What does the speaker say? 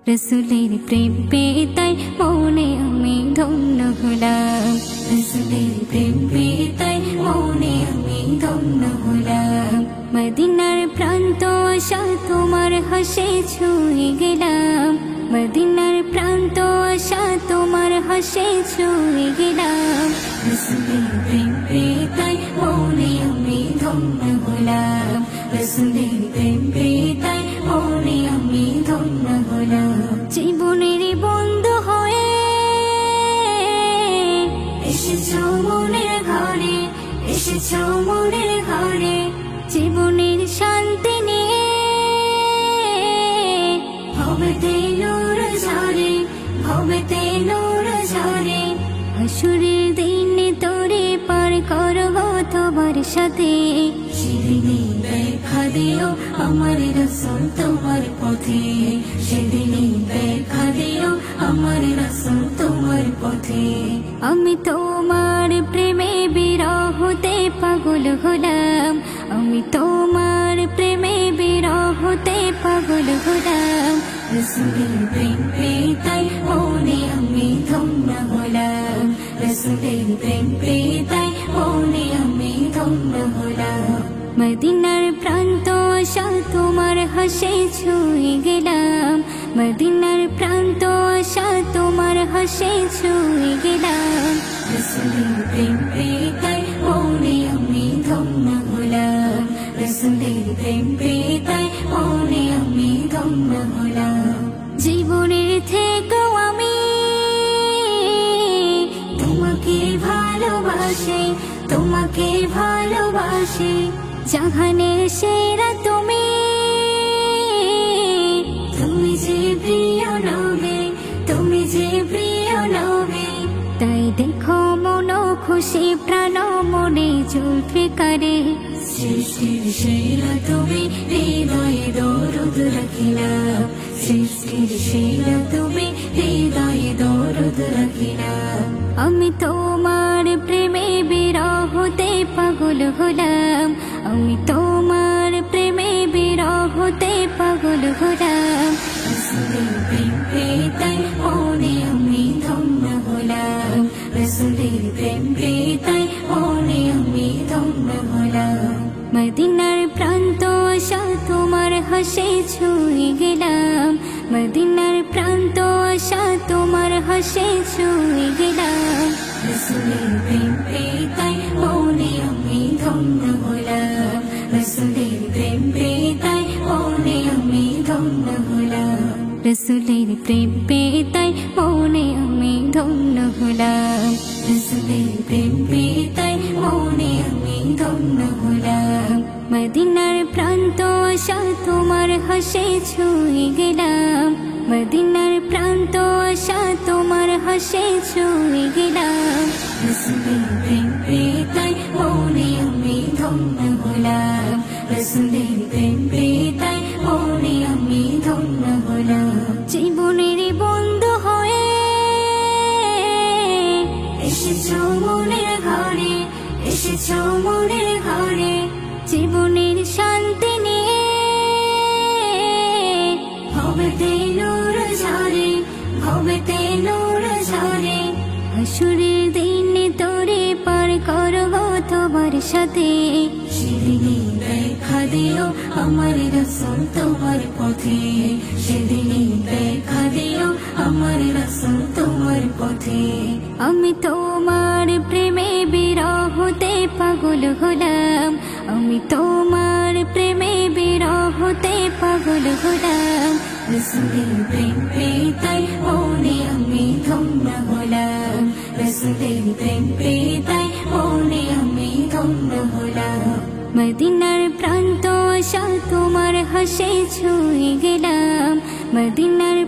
রসুলের প্রেম পেয়ে তাই মনে আমি ধন্য হলাম। রসুলের প্রেম পেয়ে তাই মনে আমি ধন্য হলাম। মদিনার প্রান্ত আশা তোমার হাসে ছুঁয়ে গেলাম। মদিনার প্রান্ত আশা তোমার হাসে ছুঁয়ে গেলাম। রসুলের প্রেম পেয়ে তাই মনে আমি ধন্য হলাম। রসুলের প্রেম পেয়ে তাই মনে আমি ধন্য হলাম। জীবনের বন্ধু হয়ে এসেছো মনের ঘরে, এসেছো মনের ঘরে। জীবনের শান্তি নিয়ে ভবেতে নূর ঝরে, ভবেতে নূর ঝরে। আসরের দিনে তোরে পার করব তোমার সাথে। সেদিনই দেখা দিও আমার রাসূল তোমার পথে। সেদিনই দেখা দিও আমার রাসূল তোমার পথে। আমি তোমার প্রেমে বিরহতে পাগল হলাম। আমি তোমার প্রেমে বিরহতে পাগল হলাম। রসুলের প্রেম পেয়ে তাই মনে আমি ধন্য হলাম। রসুলের প্রেম পেয়ে তাই মনে আমি ধন্য হলাম। মদিনার প্রান্ত আশা তোমার হাসে ছুঁয়ে গেলাম। মদিনার প্রান্ত আশা তোমার হাসে ছুঁয়ে গেলাম। রসুলের প্রেম পেয়ে তাই মনে আমি ধন্য হলাম। রসুলের প্রেম পেয়ে তাই মনে আমি ধন্য হলাম। জীবনের থেকেও আমি তোমাকে ভালোবাসি, তোমাকে ভালোবাসি। জাহানের সেরা তুমি, তুমি যে প্রিয় নবী, তুমি যে প্রিয় নবী। তাই দেখো মন খুশি প্রাণ মনে জুলফিকারে। সৃষ্টির সেরা তুমি হৃদয়ে দরদ রাখিলাম। সৃষ্টির সেরা তুমি হৃদয়ে দরদ রাখিলাম। আমি তোমার প্রেমে বিরহতে পাগল হলাম। আমি তোমার প্রেমে বিরহতে পাগল হলাম। রসুলের প্রেম পেয়ে তাই মনে আমি ধন্য হলাম। রসুলের প্রেম পেয়ে তাই মনে আমি ধন্য হলাম। মদিনার প্রান্ত আশা তোমার হাসে ছুঁয়ে গেলাম। মদিনার প্রান্ত আশা তোমার হাসে ছুঁয়ে গেলাম। রসুলের প্রেম পেয়ে তাই মনে আমি ধন্য হলাম। রসুলের প্রেম পেয়ে তাই মনে আমি ধন্য হলাম। রসুলের প্রেম পেয়ে তাই মনে আমি ধন্য হলাম। রসুলের প্রেম পেয়ে তাই মনে আমি ধন্য হলাম। মদিনার প্রান্ত আশা তোমার হাসে ছুঁয়ে গেলাম। মদিনার প্রান্ত আশা তোমার হাসে ছুঁয়ে গেলাম। রসুলের প্রেম পেয়ে তাই মনে আমি ধন্য হলাম। রসুলের প্রেম পেয়ে তাই মনে আমি ধন্য হলাম। জীবনের বন্ধু হয়ে এসেছো মনের ঘরে, এসেছো মনের ঘরে। জীবনের শান্তি নিয়ে ভবেতে নূর ঝরে, ভবেতে নূর ঝরে। আসরের দিনে তোরে পার করব তোমার সাথে। সেদিনই দেখা দিও আমার রাসূল তোমার পথে। সেদিনই দেখা দিও আমার রাসূল তোমার পথে। আমি তোমার প্রেমে বিরহতে পাগল হলাম। আমি তোমার প্রেমে বিরহতে পাগল হলাম। রসুলের প্রেম পেয়ে তাই মনে আমি ধন্য হলাম। রসুলের প্রেম পেয়ে তাই মনে আমি ধন্য হলাম। মদিনার প্রান্ত আশা তোমার হাসে ছুঁয়ে গেলাম। মদিনার